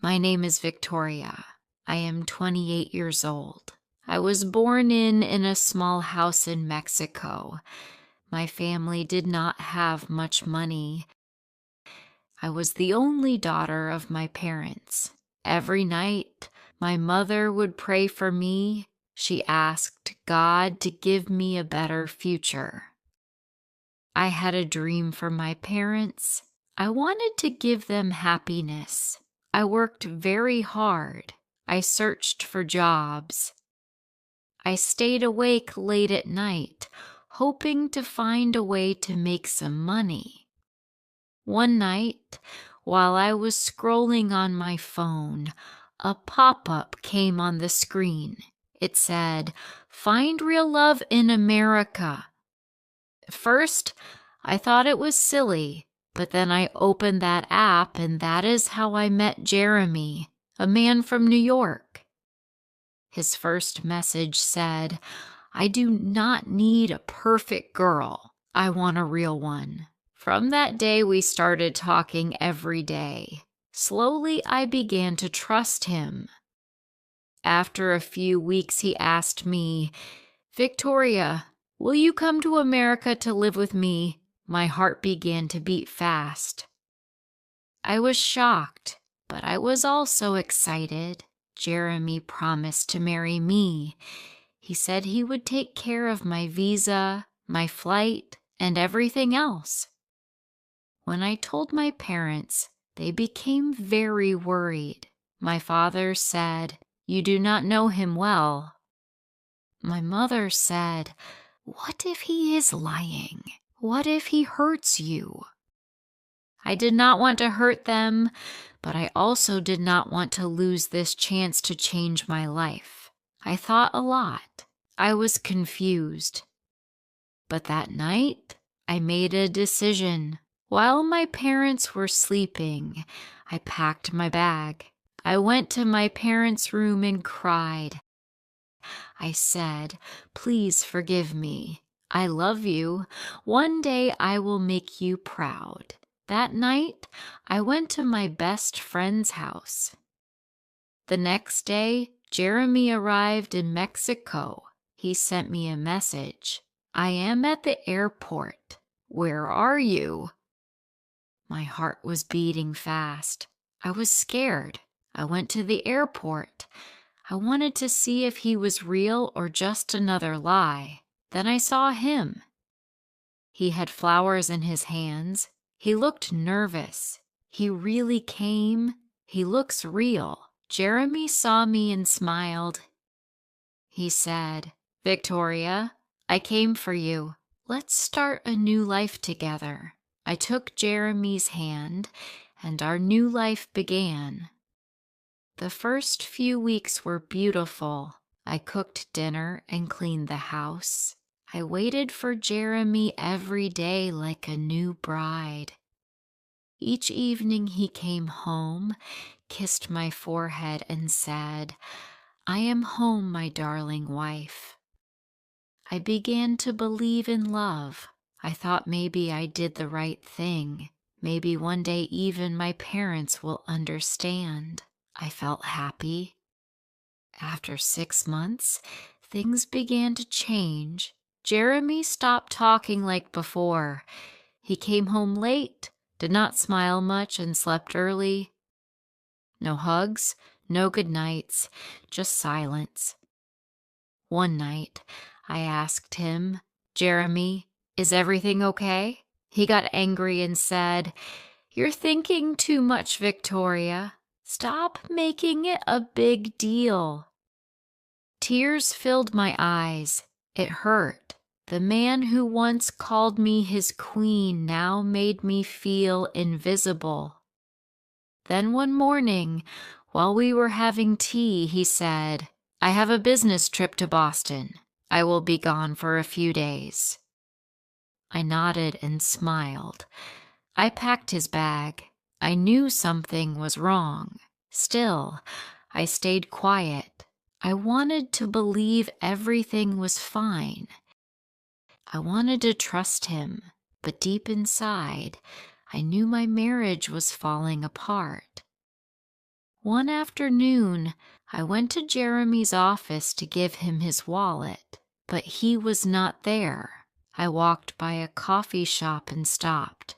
My name is Victoria. I am 28 years old. I was born in a small house in Mexico. My family did not have much money. I was the only daughter of my parents. Every night, my mother would pray for me. She asked God to give me a better future. I had a dream for my parents. I wanted to give them happiness. I worked very hard. I searched for jobs. I stayed awake late at night, hoping to find a way to make some money. One night, while I was scrolling on my phone, a pop-up came on the screen. It said, "Find real love in America." At first, I thought it was silly, but then I opened that app and that is how I met Jeremy, a man from New York. His first message said, "I do not need a perfect girl. I want a real one." From that day, we started talking every day. Slowly, I began to trust him. After a few weeks, he asked me, "Victoria, will you come to America to live with me?" My heart began to beat fast. I was shocked, but I was also excited. Jeremy promised to marry me. He said he would take care of my visa, my flight, and everything else. When I told my parents, they became very worried. My father said, "You do not know him well." My mother said, "What if he is lying? What if he hurts you?" I did not want to hurt them, but I also did not want to lose this chance to change my life. I thought a lot. I was confused. But that night, I made a decision. While my parents were sleeping, I packed my bag. I went to my parents' room and cried. I said, "Please forgive me. I love you. One day I will make you proud." That night, I went to my best friend's house. The next day, Jeremy arrived in Mexico. He sent me a message. "I am at the airport. Where are you?" My heart was beating fast. I was scared. I went to the airport. I wanted to see if he was real or just another lie. Then I saw him. He had flowers in his hands. He looked nervous. He really came. He looks real. Jeremy saw me and smiled. He said, "Victoria, I came for you. Let's start a new life together." I took Jeremy's hand, and our new life began. The first few weeks were beautiful. I cooked dinner and cleaned the house. I waited for Jeremy every day like a new bride. Each evening he came home, kissed my forehead, and said, "I am home, my darling wife." I began to believe in love. I thought maybe I did the right thing. Maybe one day even my parents will understand. I felt happy. After 6 months, things began to change. Jeremy stopped talking like before. He came home late, did not smile much, and slept early. No hugs, no good nights, just silence. One night, I asked him, "Jeremy, is everything okay?" He got angry and said, "You're thinking too much, Victoria. Stop making it a big deal." Tears filled my eyes. It hurt. The man who once called me his queen now made me feel invisible. Then one morning, while we were having tea, he said, "I have a business trip to Boston. I will be gone for a few days." I nodded and smiled. I packed his bag. I knew something was wrong. Still, I stayed quiet. I wanted to believe everything was fine. I wanted to trust him, but deep inside, I knew my marriage was falling apart. One afternoon, I went to Jeremy's office to give him his wallet, but he was not there. I walked by a coffee shop and stopped.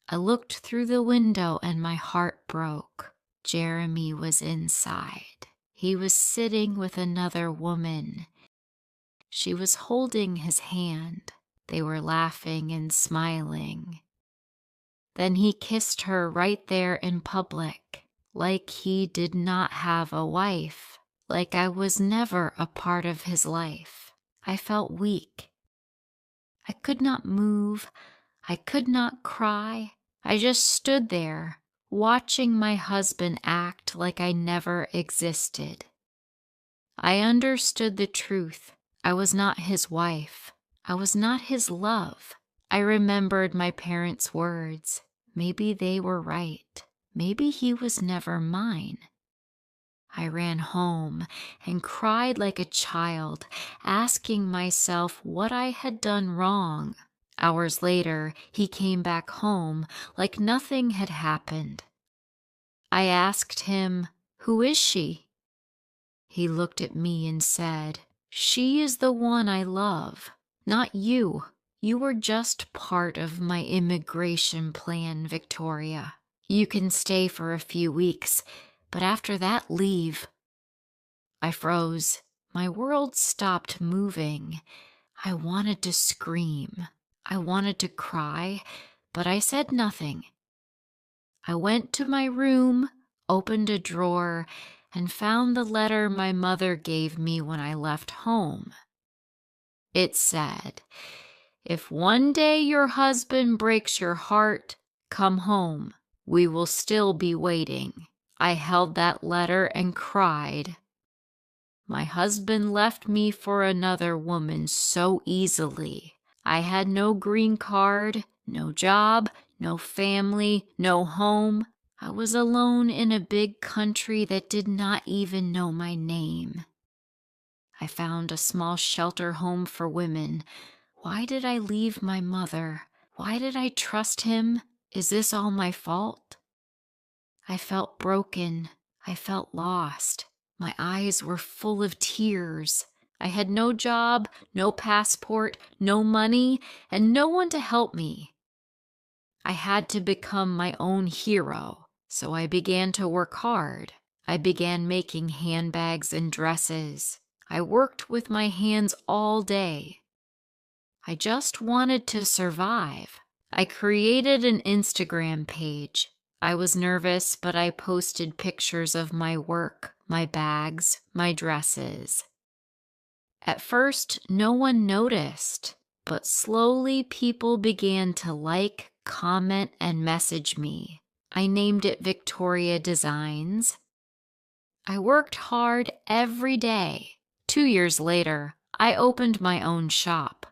I looked through the window and my heart broke. Jeremy was inside. He was sitting with another woman. She was holding his hand. They were laughing and smiling. Then he kissed her right there in public, like he did not have a wife, like I was never a part of his life. I felt weak. I could not move. I could not cry. I just stood there, watching my husband act like I never existed. I understood the truth. I was not his wife. I was not his love. I remembered my parents' words. Maybe they were right. Maybe he was never mine. I ran home and cried like a child, asking myself what I had done wrong. Hours later, he came back home like nothing had happened. I asked him, "Who is she?" He looked at me and said, "She is the one I love, not you. You were just part of my immigration plan, Victoria. You can stay for a few weeks, but after that, leave." I froze. My world stopped moving. I wanted to scream. I wanted to cry, but I said nothing. I went to my room, opened a drawer, and found the letter my mother gave me when I left home. It said, "If one day your husband breaks your heart, come home. We will still be waiting." I held that letter and cried. My husband left me for another woman so easily. I had no green card, no job, no family, no home. I was alone in a big country that did not even know my name. I found a small shelter home for women. Why did I leave my mother? Why did I trust him? Is this all my fault? I felt broken. I felt lost. My eyes were full of tears. I had no job, no passport, no money, and no one to help me. I had to become my own hero, so I began to work hard. I began making handbags and dresses. I worked with my hands all day. I just wanted to survive. I created an Instagram page. I was nervous, but I posted pictures of my work, my bags, my dresses. At first, no one noticed, but slowly people began to like, comment, and message me. I named it Victoria Designs. I worked hard every day. 2 years later, I opened my own shop.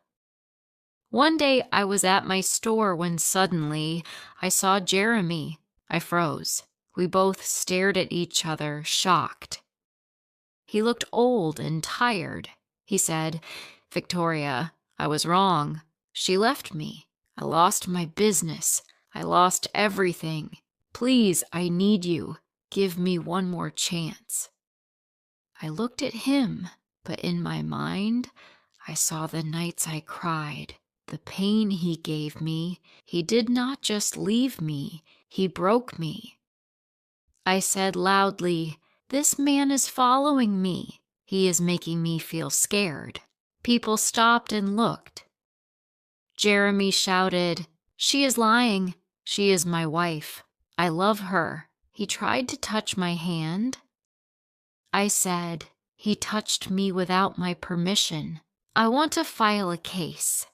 One day I was at my store when suddenly I saw Jeremy. I froze. We both stared at each other, shocked. He looked old and tired. He said, "Victoria, I was wrong. She left me. I lost my business. I lost everything. Please, I need you. Give me one more chance." I looked at him, but in my mind, I saw the nights I cried, the pain he gave me. He did not just leave me, he broke me. I said loudly, "This man is following me. He is making me feel scared." People stopped and looked. Jeremy shouted, "She is lying. She is my wife. I love her." He tried to touch my hand. I said, "He touched me without my permission. I want to file a case."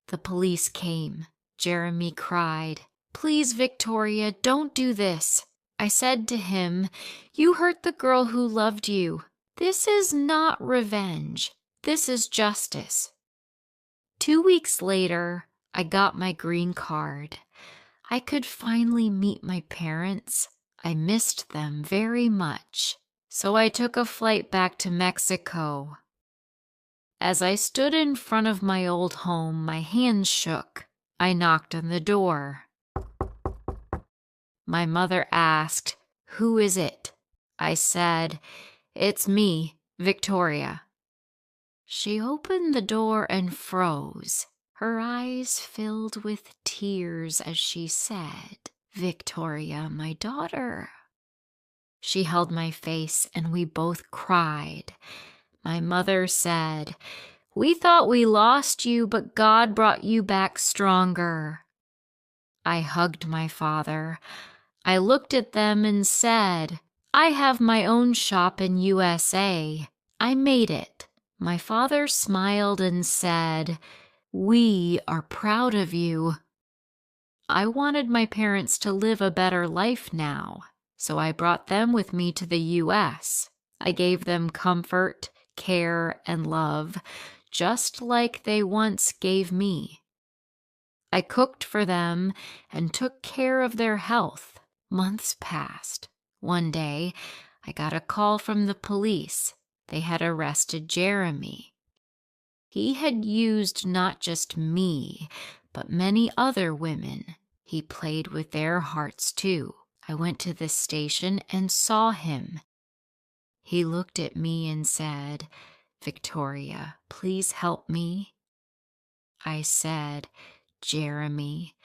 The police came. Jeremy cried, "Please, Victoria, don't do this." I said to him, "You hurt the girl who loved you. This is not revenge. This is justice." 2 weeks later, I got my green card. I could finally meet my parents. I missed them very much. So I took a flight back to Mexico. As I stood in front of my old home, my hands shook. I knocked on the door. My mother asked, "Who is it?" I said. "It's me, Victoria." She opened the door and froze. Her eyes filled with tears as she said, "Victoria, my daughter." She held my face and we both cried. My mother said, "We thought we lost you, but God brought you back stronger." I hugged my father. I looked at them and said, "I have my own shop in USA. I made it." My father smiled and said, "We are proud of you." I wanted my parents to live a better life now, so I brought them with me to the US. I gave them comfort, care, and love, just like they once gave me. I cooked for them and took care of their health. Months passed. One day, I got a call from the police. They had arrested Jeremy. He had used not just me, but many other women. He played with their hearts too. I went to the station and saw him. He looked at me and said, "Victoria, please help me." I said, "Jeremy,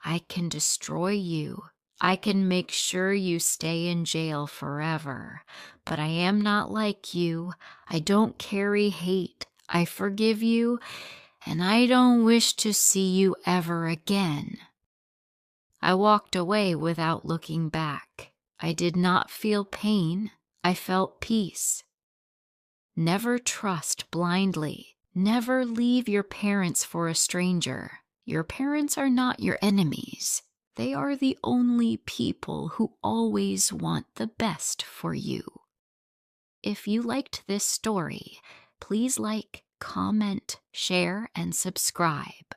I can destroy you. I can make sure you stay in jail forever. But I am not like you. I don't carry hate. I forgive you, and I don't wish to see you ever again." I walked away without looking back. I did not feel pain. I felt peace. Never trust blindly. Never leave your parents for a stranger. Your parents are not your enemies. They are the only people who always want the best for you. If you liked this story, please like, comment, share, and subscribe.